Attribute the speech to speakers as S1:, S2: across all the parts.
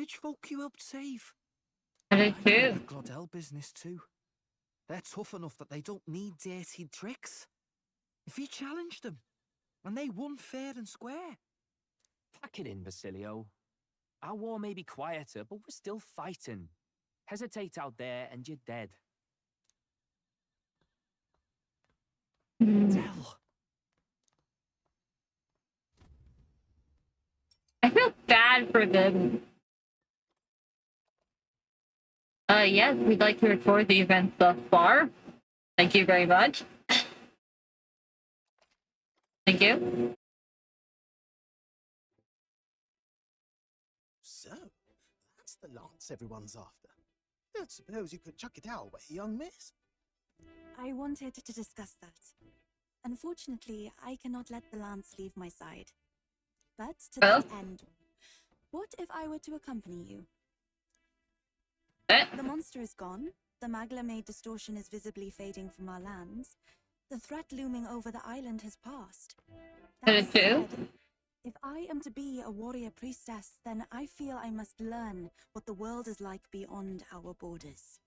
S1: village folk you helped save.
S2: I
S1: I
S2: did
S1: know
S2: too.
S1: the Glodell business too. They're tough enough that they don't need dirty tricks. If you challenged them, and they won fair and square.
S3: Pack it in, Basilio. Our war may be quieter, but we're still fighting. Hesitate out there and you're dead.
S1: Tell.
S2: I feel bad for them. Yes, we'd like to record the event thus far. Thank you very much. Thank you.
S4: So, that's the lance everyone's after. Don't suppose you could chuck it our way, young miss?
S5: I wanted to discuss that. Unfortunately, I cannot let the lance leave my side. But to that end, what if I were to accompany you? The monster is gone. The Magla-made distortion is visibly fading from our lands. The threat looming over the island has passed. That said, if I am to be a warrior priestess, then I feel I must learn what the world is like beyond our borders.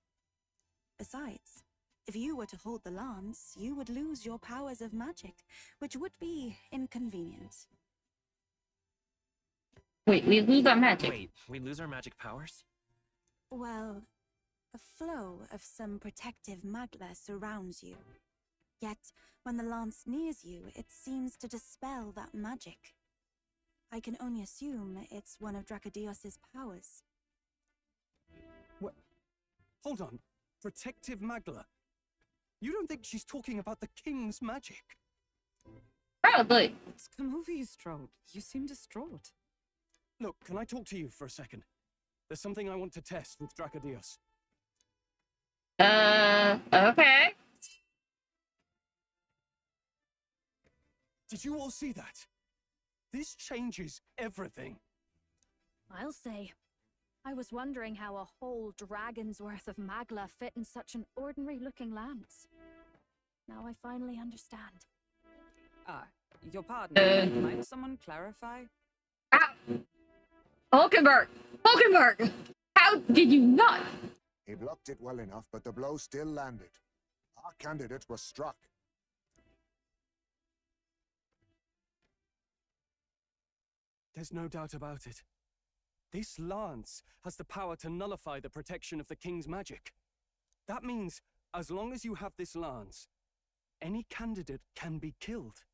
S5: Besides, if you were to hold the lance, you would lose your powers of magic, which would be inconvenient.
S2: Wait, we lose our magic.
S6: Wait, we lose our magic powers?
S5: Well, a flow of some protective magla surrounds you. Yet, when the lance nears you, it seems to dispel that magic. I can only assume it's one of Dracodios's powers.
S7: What? Hold on. Protective Magla? You don't think she's talking about the king's magic?
S2: Probably.
S8: What's come over you, Strode? You seem distraught.
S7: Look, can I talk to you for a second? There's something I want to test with Dracodios.
S2: Okay.
S7: Did you all see that? This changes everything.
S9: I'll say. I was wondering how a whole dragon's worth of Magla fit in such an ordinary-looking lance. Now I finally understand.
S8: Your pardon. Might someone clarify?
S2: Hulkenberg! Hulkenberg! How did you not?
S10: He blocked it well enough, but the blow still landed. Our candidate was struck.
S7: There's no doubt about it. This lance has the power to nullify the protection of the king's magic. That means, as long as you have this lance, any candidate can be killed.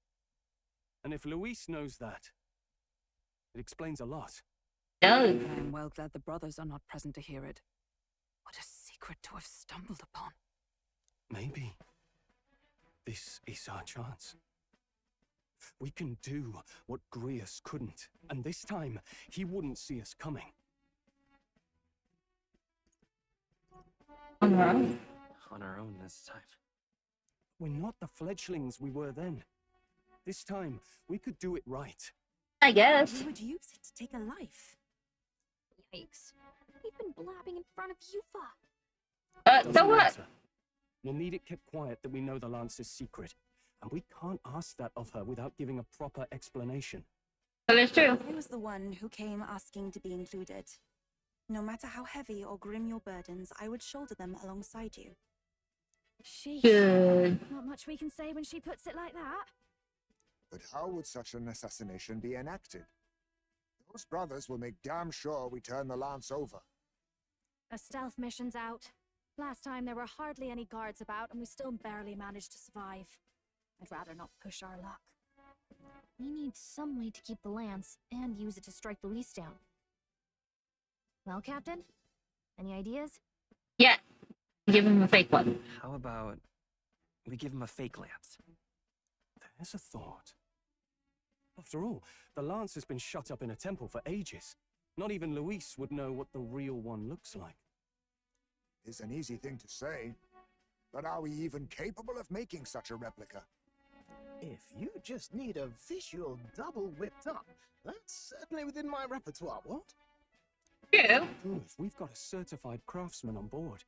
S7: And if Luis knows that, it explains a lot.
S2: No.
S8: I am well glad the brothers are not present to hear it. What a secret to have stumbled upon.
S7: Maybe this is our chance. We can do what Grius couldn't, and this time, he wouldn't see us coming.
S2: On our own.
S6: On our own this time.
S7: We're not the fledglings we were then. This time, we could do it right.
S2: I guess.
S5: We would use it to take a life.
S9: Yikes. We've been blabbing in front of Yufa.
S2: So
S7: Doesn't
S2: what?
S7: matter. We'll need it kept quiet that we know the Lance's secret. And we can't ask that of her without giving a proper explanation.
S2: That is true.
S5: I was the one who came asking to be included. No matter how heavy or grim your burdens, I would shoulder them alongside you.
S2: Good.
S9: Not much we can say when she puts it like that.
S10: But how would such an assassination be enacted? Those brothers will make damn sure we turn the lance over.
S9: A stealth mission's out. Last time there were hardly any guards about and we still barely managed to survive. I'd rather not push our luck.
S11: We need some way to keep the lance and use it to strike Luis down. Well, Captain? Any ideas?
S2: Yeah. Give him a fake one.
S6: How about we give him a fake lance?
S7: There's a thought. After all, the lance has been shut up in a temple for ages. Not even Luis would know what the real one looks like.
S10: It's an easy thing to say, but are we even capable of making such a replica?
S4: If you just need a visual double whipped up, that's certainly within my repertoire, what?
S2: Yeah.
S7: Good, we've got a certified craftsman on board.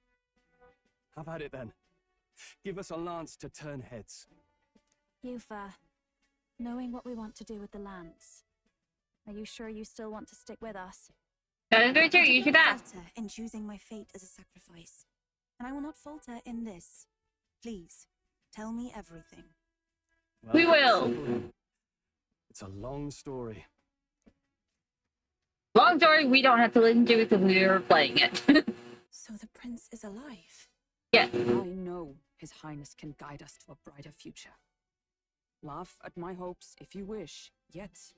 S7: Have at it then. Give us a lance to turn heads.
S9: Yufa, knowing what we want to do with the lance, are you sure you still want to stick with us?
S2: That is very true.
S5: I did
S2: You should
S5: not
S2: ask.
S5: falter in choosing my fate as a sacrifice, and I will not falter in this. Please, tell me everything.
S2: We will.
S7: It's a long story.
S2: Long story, we don't have to listen to it because we were playing it.
S5: So the prince is alive?
S2: Yeah.
S8: I know His Highness can guide us to a brighter future. Laugh at my hopes if you wish, yet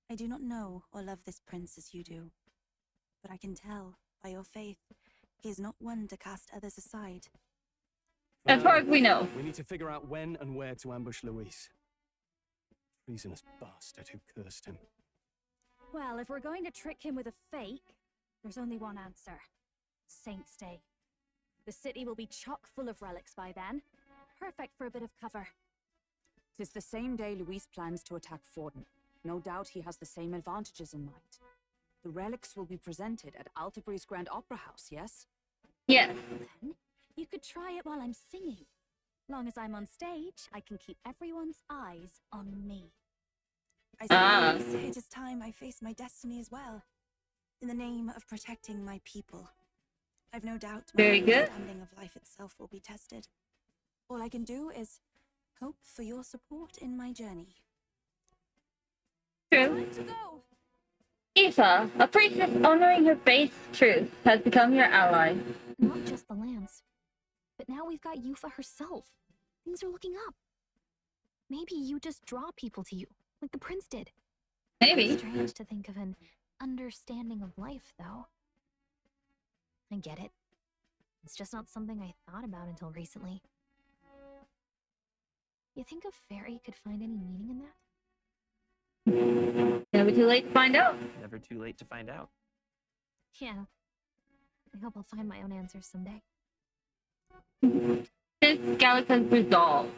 S5: I do not know or love this prince as you do, but I can tell by your faith he is not one to cast others aside.
S2: As far as we know.
S7: We need to figure out when and where to ambush Luis. Treasonous bastard who cursed him.
S9: Well, if we're going to trick him with a fake, there's only one answer. Saint's Day. The city will be chock full of relics by then. Perfect for a bit of cover.
S8: 'tis the same day Luis plans to attack Forden. No doubt he has the same advantages in mind. The relics will be presented at Altabri's Grand Opera House, yes?
S2: Yes.
S9: Then, you could try it while I'm singing. Long as I'm on stage, I can keep everyone's eyes on me.
S5: I suppose it is time I face my destiny as well, in the name of protecting my people. I've no doubt my
S2: Very good.
S5: understanding of life itself will be tested. All I can do is hope for your support in my journey.
S2: True.
S9: Time to go!
S2: Aoife, a priestess honoring her faith's truth, has become your ally.
S11: Not just the lance, but now we've got Yufa herself. Things are looking up. Maybe you just draw people to you, like the prince did.
S2: Maybe.
S11: Strange to think of an understanding of life, though. I get it. It's just not something I thought about until recently. You think a fairy could find any meaning in that?
S2: Never too late to find out.
S6: Never too late to find out.
S11: Yeah. I hope I'll find my own answers someday.
S2: This Gallica's resolve.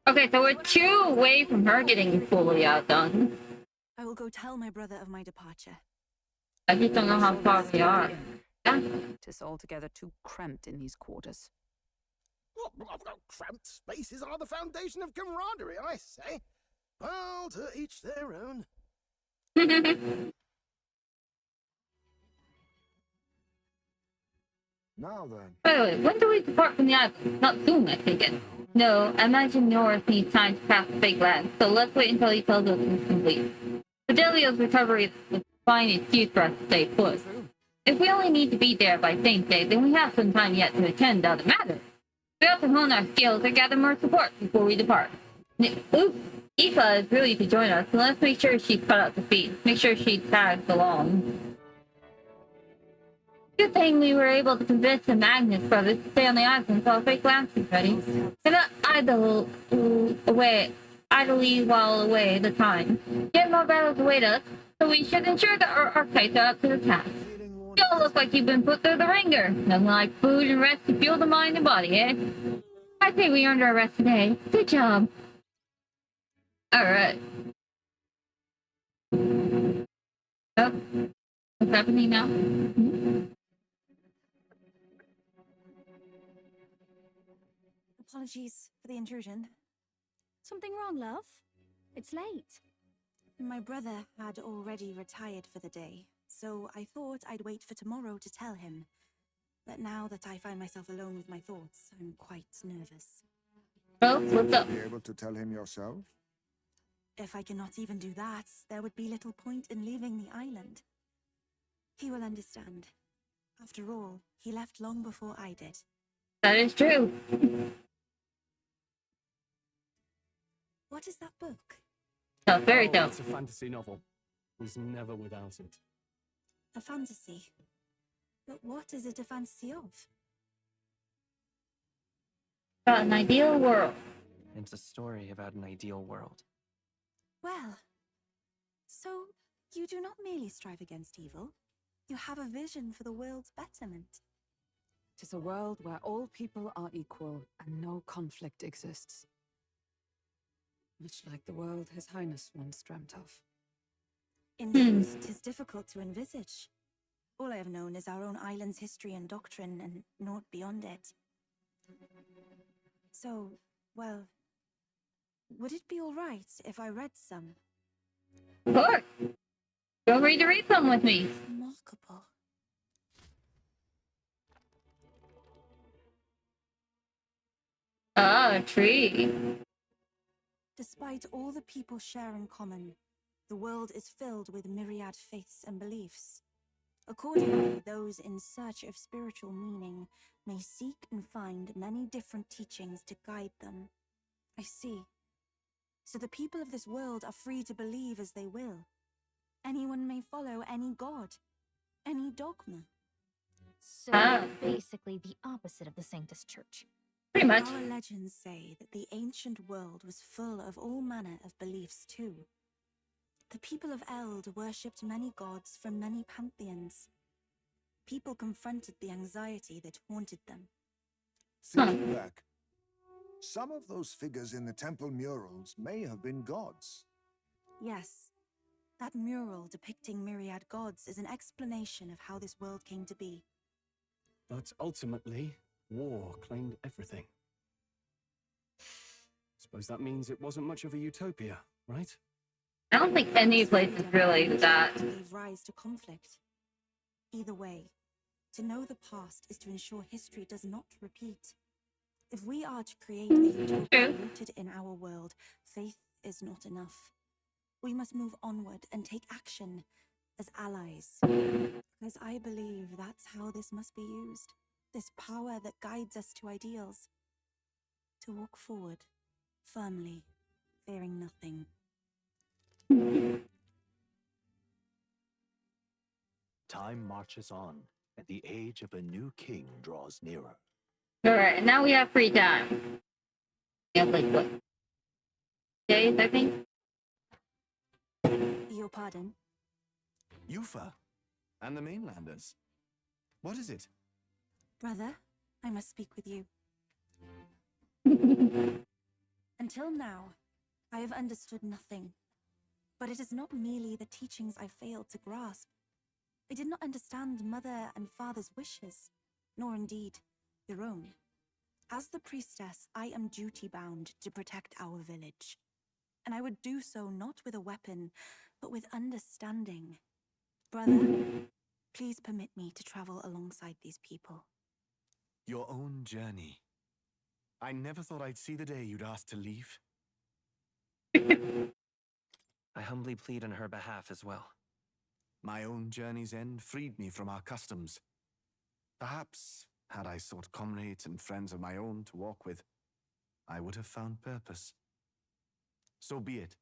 S2: Okay, so we're 2 away from her getting fully outdone.
S5: I will go tell my brother of my departure.
S2: I just don't know how far we are. Yeah.
S8: 'Tis altogether too cramped in these quarters.
S4: Cramped spaces are the foundation of camaraderie, I say. Well, to each their own.
S10: Now then,
S2: By the way, when do we depart from the island? Not soon, I take it. No, I imagine Norris needs time to craft the fake land, so let's wait until he tells us it's complete. Fidelio's recovery is the fine excuse for us to stay put. If we only need to be there by Saint's Day, then we have some time yet to attend other matters. We have to hone our skills and gather more support before we depart. Oof, Aoife is really to join us, so let's make sure she's cut up to speed. Make sure she tags along. Good thing we were able to convince the Magnus brothers to stay on the island until our fake lamps is ready. Cannot idly while away the time. Yet more battles await us, so we should ensure that our archetypes are up to the task. You all look like you've been put through the ringer. Nothing like food and rest to fuel the mind and body, eh? I think we earned our rest today. Good job. Alright. Oh, what's happening now?
S5: Apologies for the intrusion.
S9: Something wrong, love? It's late.
S5: My brother had already retired for the day, so I thought I'd wait for tomorrow to tell him. But now that I find myself alone with my thoughts, I'm quite nervous.
S2: Oh, what's up?
S10: be able to tell him yourself?
S5: If I cannot even do that, there would be little point in leaving the island. He will understand. After all, he left long before I did.
S2: That is true.
S5: What is that book?
S2: Oh, fairy tale.
S7: It's a fantasy novel. He's never without it.
S5: A fantasy. But what is it a fantasy of?
S2: About an ideal world.
S6: It's a story about an ideal world.
S5: Well, so you do not merely strive against evil. You have a vision for the world's betterment.
S8: 'Tis a world where all people are equal and no conflict exists. Much like the world His Highness once dreamt of.
S5: In truth, 'tis difficult to envisage. All I have known is our own island's history and doctrine, and naught beyond it. So, well, would it be all right if I read some?
S2: Of course. Feel free to read some with me.
S5: Remarkable.
S2: Ah, a tree.
S5: Despite all the people share in common, the world is filled with myriad faiths and beliefs. Accordingly, those in search of spiritual meaning may seek and find many different teachings to guide them. I see. So the people of this world are free to believe as they will. Anyone may follow any god, any dogma.
S11: So,
S2: Ah.
S11: basically the opposite of the Sanctus Church.
S2: Pretty much.
S5: Our legends say that the ancient world was full of all manner of beliefs too. The people of Eld worshipped many gods from many pantheons. People confronted the anxiety that haunted them.
S10: Thinking back, some of those figures in the temple murals may have been gods.
S5: Yes, that mural depicting myriad gods is an explanation of how this world came to be.
S7: But ultimately, war claimed everything. Suppose that means it wasn't much of a utopia, right?
S2: I don't think any place is really that.
S5: Gave rise to conflict. Either way, to know the past is to ensure history does not repeat. If we are to create a utopia rooted in our world, faith is not enough. We must move onward and take action as allies. Because I believe that's how this must be used. This power that guides us to ideals. To walk forward, firmly, fearing nothing.
S12: Time marches on, and the age of a new king draws nearer.
S2: Alright, and now we have free time. We have like what? Days, I think?
S5: Your pardon?
S13: Yufa, and the mainlanders. What is it?
S5: Brother, I must speak with you. Until now, I have understood nothing. But it is not merely the teachings I failed to grasp. I did not understand Mother and Father's wishes, nor indeed your own. As the priestess, I am duty-bound to protect our village. And I would do so not with a weapon, but with understanding. Brother, please permit me to travel alongside these people.
S13: Your own journey. I never thought I'd see the day you'd ask to leave.
S6: I humbly plead on her behalf as well.
S13: My own journey's end freed me from our customs. Perhaps, had I sought comrades and friends of my own to walk with, I would have found purpose. So be it.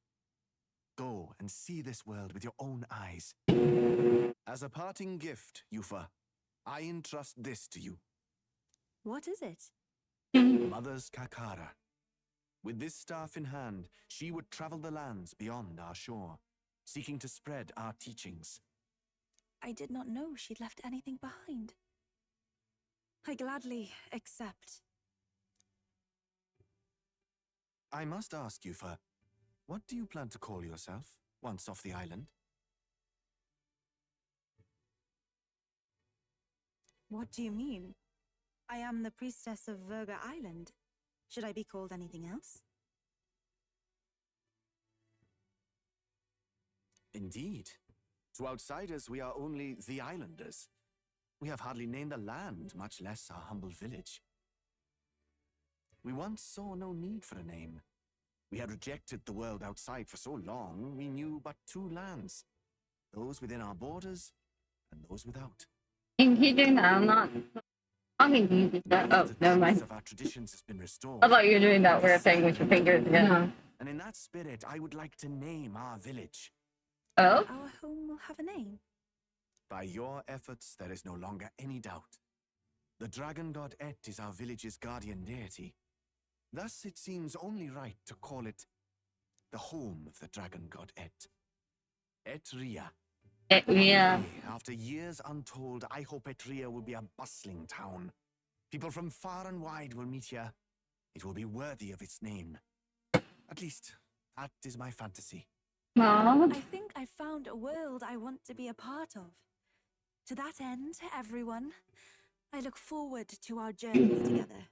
S13: Go and see this world with your own eyes. As a parting gift, Yufa, I entrust this to you.
S5: What is it?
S13: Mother's Kakara. With this staff in hand, she would travel the lands beyond our shore, seeking to spread our teachings.
S5: I did not know she'd left anything behind. I gladly accept.
S13: I must ask you, Yufa, what do you plan to call yourself once off the island?
S5: What do you mean? I am the priestess of Verga Island. Should I be called anything else?
S13: Indeed. To outsiders, we are only the islanders. We have hardly named the land, much less our humble village. We once saw no need for a name. We had rejected the world outside for so long, we knew but two lands. Those within our borders, and those without.
S2: In keeping that, I'm not talking to you. Just that. Oh, never mind.
S13: Of our traditions has been restored.
S2: I thought you were doing that weird thing with your fingers again.
S13: And in that spirit, I would like to name our village.
S2: Oh?
S5: Our home will have a name.
S13: By your efforts, there is no longer any doubt. The dragon god Et is our village's guardian deity. Thus, it seems only right to call it the home of the dragon god Et. Etria.
S2: Etria.
S13: After years untold, I hope Etria will be a bustling town. People from far and wide will meet here. It will be worthy of its name. At least, that is my fantasy.
S2: Aww.
S5: I think I found a world I want to be a part of. To that end, everyone, I look forward to our journeys together.